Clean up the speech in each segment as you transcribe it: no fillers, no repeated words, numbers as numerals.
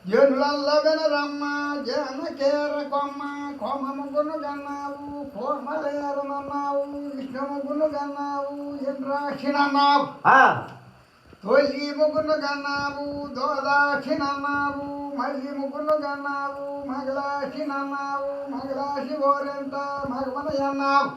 జనులల్లో వినరమ్మ జనకేర కొమ్మ కొమ్మ ముగ్గును గన్నావు కోమలేరనన్నావు విష్ణు ముగ్గును గన్నావు ఇంద్రాక్షిణన్నావు తొలి ముగ్గును గన్నావు దోదాక్షిణన్నావు మళ్ళీ ముగ్గును గన్నావు మగలాక్షిణన్నావు మగలాక్షి ఓరెంత మగమన అన్నావు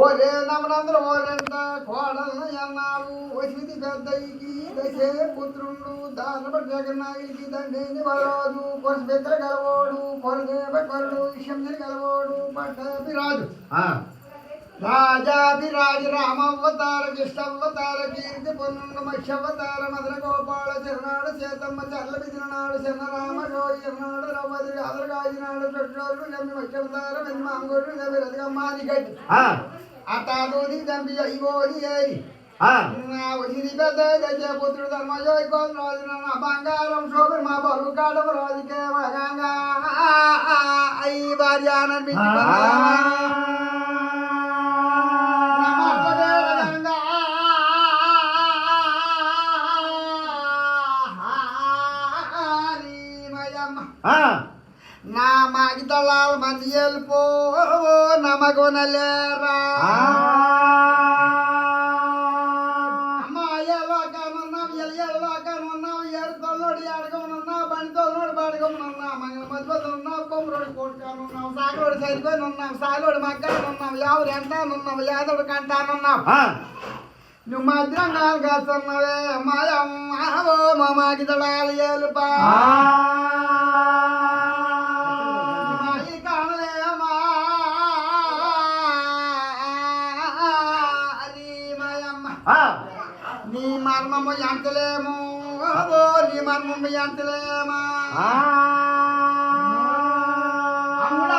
ఓరే నమనందరూ ఓరెంత కోడలను అన్నావు వసిది పెద్దయికి దశే పుత్రుండు దానప జగన్నాగికి దండేని వరాజు కొరసబెత్తర గలవోడు కొరదేవ కొరడు విషంజని గలవోడు పట్టాభిరాజు రాజాభిరాజు రామవతార కృష్ణవతార కీర్తి పొన్నుండు మత్స్యవతార మధుర గోపాల చిరనాడు చేతమ్మ చల్ల బిదినాడు చిన్నరామ రోయినాడు రవ్వది అదరగాజినాడు పెట్రోలు నమ్మి మత్స్యవతార మెది మాంగోడు నమ్మి రథగమ్మాది గట్టి అతాదోది దంపి అయ్యోది ఏరి నా వసిరి పెద్ద దశ పుత్రుడు ధర్మయోగి రాజు నా బంగారం శోభ మా బరువు కాడము రాజుకే మగంగా అయ్యి భార్య నా మాగిదళాల మంది వెళ్ళిపో నమగొనలేరా అమ్మా ఎలాగనున్నావు ఎలాగనున్నావు ఏడుతోడు అడగమనున్నావు బండితోడు బడగమనున్నావు మంగళ మధ్యలో కొమ్మరోడు కోటుకానున్నావు సాగోడు సరిపోయి ఉన్నావు సాగోడు మగ్గానున్నావు ఎవరు ఎంతానున్నావు యాదవుడు కంటానున్నావు నువ్వు మధ్యంగా కాస్తున్నావే మాయమ్మో మా మాగిదళాలు ఏలుపా నీ మర్మము ఎంతలేము నీ మర్మము ఎంతలేమా అమ్ముడు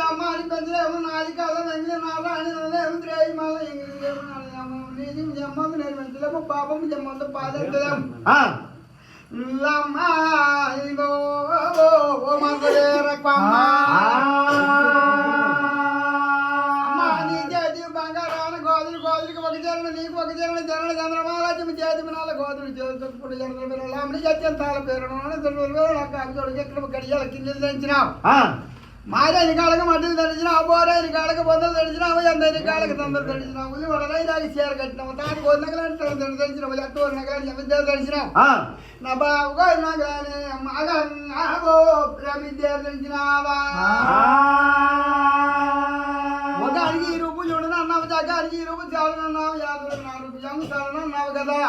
అమ్మాని పెంచలేము నాది కాదు ఎంగిలి నారాయణలేము త్రేయి మళ్ళ ఎంగిలేము నీది జమ్మకు నేను పెంచలేము పాపము జమ్మంతో పాదెత్తలేము లమ్మాయిలో ఓ మంగళేరకమ్మ నీకు ఒక జన జనల చంద్రమాలక్ష్మి చేతి నాలుగు గోధులు చేసుకుంటూ జనరల్ జత్యంతాల పేరు ఎక్కడ గడియాల కింద ధరించినావు మారేని కాళ్ళకి మట్టిలు ధరించినావు బోరేని కాళ్ళకి బొందలు ధరించినావు ఎందరి కాళ్ళకి తందరు ధరించినావు ఉల్లి వడలైదాకి చీర కట్టినావు తాను గోధు నగలాంటి ధరించినావు ఎట్టూరు నగలాంటి విద్య ధరించినావు నా బాబు నగలాని మగో ప్రమిద్య ధరించినావా ఒక అడిగి రూపు చూడను అన్నావు జగానికి రూపు చాలనన్నావు యాదవుడు నా రూపు జంగుతానన్నావు కదా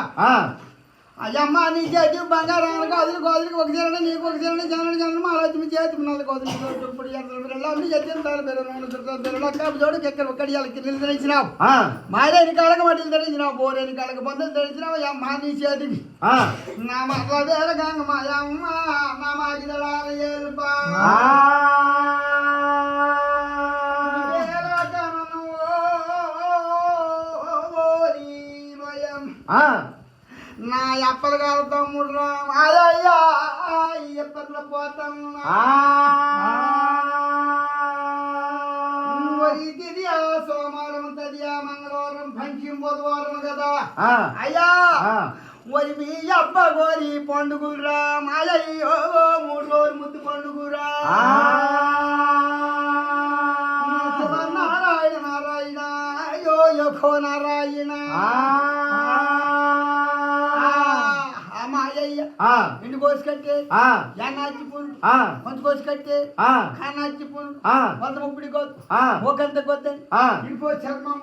అయ్యమ్మ నీ చేతి బంగారం గోధులు గోధులకి ఒక చీరని నీకు ఒక చీరని జనరల్ జనరల్ ఆలోచన చేతి నాలుగు గోధులు ఇప్పుడు ఎంతలు జత్యంతాలు పేరు చోటుకి ఎక్కడ ఒక్కడి ధరించినావు మారేని కాళ్ళకి మట్టిలు ధరించినావు బోరేని కాళ్ళకి బొందలు ధరించినావు అమ్మ నీ చేతికి నా మట్ల వేల గంగ మాయమ్మ నా మాగిదళాల ఏలుపా నా ఎప్పలు కాదు తమ్ముడు రాయ్యా ఎప్పట్లో పోతాను తిదియా సోమవారం తదియా మంగళవారం పంచం బుధవారం కదా అయ్యా మరి మీ అబ్బ గోరి పండుగరా మాయయ్యో 3 రోజులు ముద్దు పండుగరా నారాయణ నారాయణ అయ్యో యో నారాయణ ఇంటి కోసి కట్టే యానాచి పూలు కొంత కోసి కట్టే ఖానాచి పూలు కొంత ముప్పుడు కోతు ఒకంత కొద్దని ఇంకో చర్మం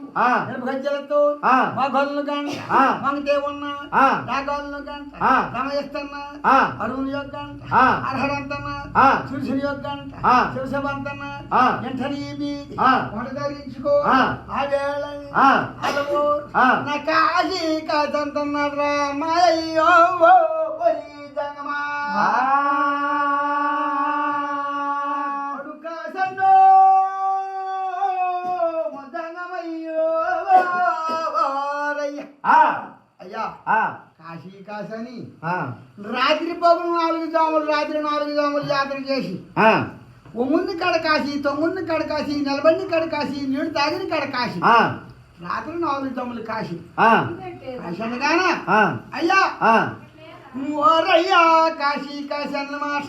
గజ్జలతో మా గోళ్ళు గంట మంగతే ఉన్నా నా గోళ్ళు గంట రమయస్తన్న అరువుని యొక్క గంట అర్హరంతన్న సురుసుని యొక్క గంట శివసవంతన్న ఎంటని ధరించుకో ఆ వేళ అలవో నా కాశీ కాదంతన్నాడు రా మాయయ్యో అయ్యా కాశీ కాశని రాత్రి పగులు 4 జాములు రాత్రి 4 జాములు యాత్ర చేసి ఒమ్ముని కడ కాశీ తొమ్ముని కడ కాశీ నిలబడిని కడ కాశీ నీళ్ళు తాగిన కడ కాశీ రాత్రి 4 జాములు కాశీ కాశీ అనగానే అయ్యా ఓరయ్యా కాశీ కాశన్న మాట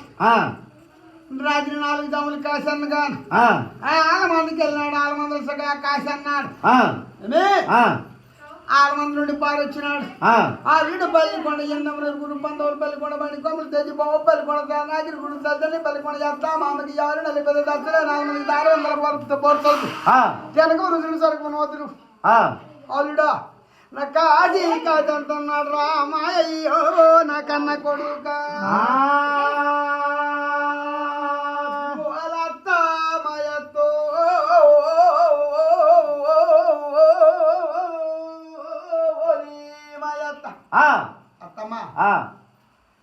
రాత్రి 4 దమ్ములు కాశన్న గాను ఆలమందికి వెళ్ళినాడు. ఆలమందులు సగా కాశీ అన్నాడు. ఆలమంది నుండి పారు వచ్చినాడు. ఆ వీడు పల్లికొండ ఎన్నమూరు గురు పందవులు పల్లికొండ బండి కొమ్మలు తెచ్చి బాబు పల్లికొండ నాగిరి గురు తల్లిని పల్లికొండ చేస్తా మామకి ఎవరు 40 దశలే 400 పోర్తలు తెనక రుజులు సరుకు నోతులు అల్లుడా నా కాజీ కాదంటున్నాడు రామాయ్యో నా కన్న కొడుక మాయతో అత్తమ్మా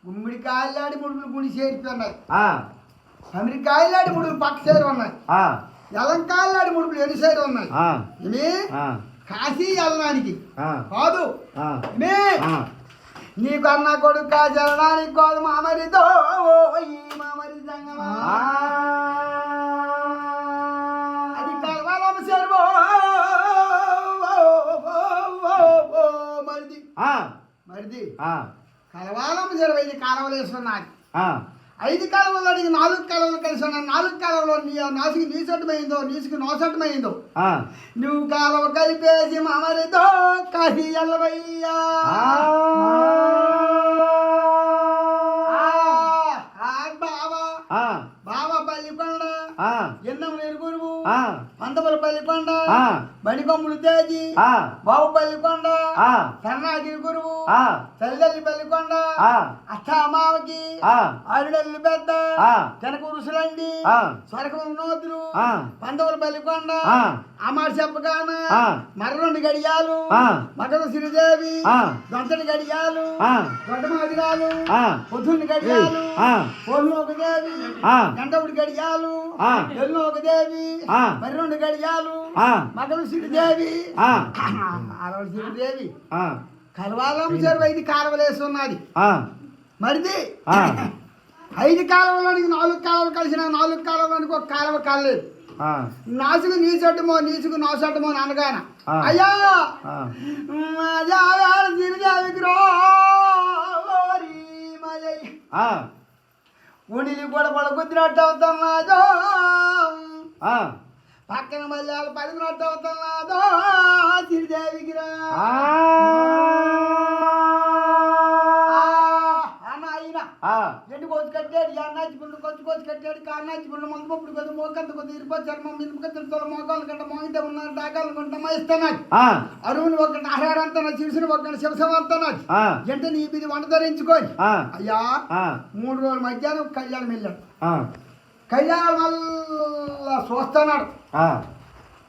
గుమ్మిడికాయలాడి ముడుపులు గుడి చేరిపోయినాయి. అమెరికాయలాడి ముడుపులు పక్క చేరి ఉన్నాయి. ఎలంకాయలాడి ముడుపులు ఎన్ని చేరి ఉన్నాయి. ఇవి కాశీ వెళ్ళడానికి కాదు. నీకు అన్న కొడుకు జరడానికి కాదు మామరితో మామరి సంగమా అది కలవాలమ్మ చేరువో మరిది మరిది కలవాలమ్మ చెరువు 5 కాలువలు వేసుకున్నది. 5 కాలువలు అడిగి 4 కాలువలు కలిసి ఉన్నాయి. 4 కాలువలో నాసుకు నీసట్టమైందో నీసుకు నోసట్టమైందో నువ్వు కాలువ కలిపేసి మామరితో కాశీ ఎల్లవయ్యా బాబా పల్లికొండ ఎన్నమనేరు గురువు పంతపల్లి పల్లికొండ బడికొమ్ములు తేజీ బాబు పల్లికొండ కర్ణాగిరి గురువు తల్లిదల్లి పల్లికొండ అష్టామావకి ఆరుడల్లి పెద్ద కనక రుసులండి స్వరకం నోతులు పంతపల్లి పల్లికొండ అమారు చెప్పగాన మర్రండి గడియాలు మగడ సిరిదేవి దొంతడి గడియాలు దొడ్డమాదిరాలు పొద్దున్న గడియాలు పోల్లోక దేవి గంటవుడి గడియాలు ఎల్లోక దేవి మర్రండి గడియాలు మగడ సిరిదేవి ఆరవడి సిరిదేవి కలవాలమ్మ చెరువు 5 కాలువలు వేస్తున్నది. మరిది 5 కాలువలోనికి 4 కాలువలు కలిసిన 4 కాలువలోనికి 1 కాలువ కాలేదు. నాసుకు నీచట్టమో నీసుకు నోసట్టమో అనగాన అయ్యా ఉడిలి కూడా పడ కుదినట్టు అవుతున్నాదో పక్కన మళ్ళీ వాళ్ళు పడినట్టు అవుతున్నాదో సిరిదేవికి రా ఎండు కోసి కట్టాడు అన్నాచి గుండు కోసి కట్టాడు కాన్నాచి గుండు మందుపప్పుడు కొద్ది మోకంత కొద్ది ఇరుపో చర్మం మినుపకత్తులతో మోకాలు కంట మోగితే ఉన్నారు డాకాలు కొంట ఇస్తున్నాడు. అరువుని ఒకటి ఆహారంతా చిరుసుని ఒకటి శివసమంతున్నాడు. అంటే నీ ఇది వంట ధరించుకొని అయ్యా 3 రోజుల మధ్యాహ్నం కళ్యాణం వెళ్ళాడు. కళ్యాణం మళ్ళా చూస్తున్నాడు.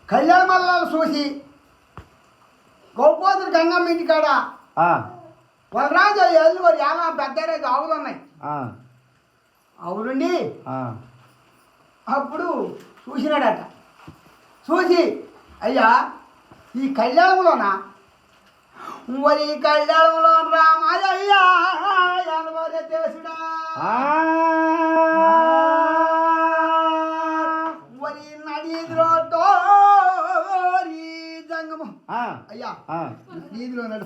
కళ్యాణం మళ్ళా చూసి గోపోతులు గంగమ్మ ఇంటి కాడ వాళ్ళ రాజు ఎల్లు వారు ఎలా పెద్ద రేజు ఆవులు ఉన్నాయి. ఆవులుండి అప్పుడు చూసినాడట. చూసి అయ్యా ఈ కళ్యాణంలోనా మరి కళ్యాణంలో రామయ్యా తెలుసుడా మరి నడీదిలో జంగము అయ్యా నడీదిలో నడు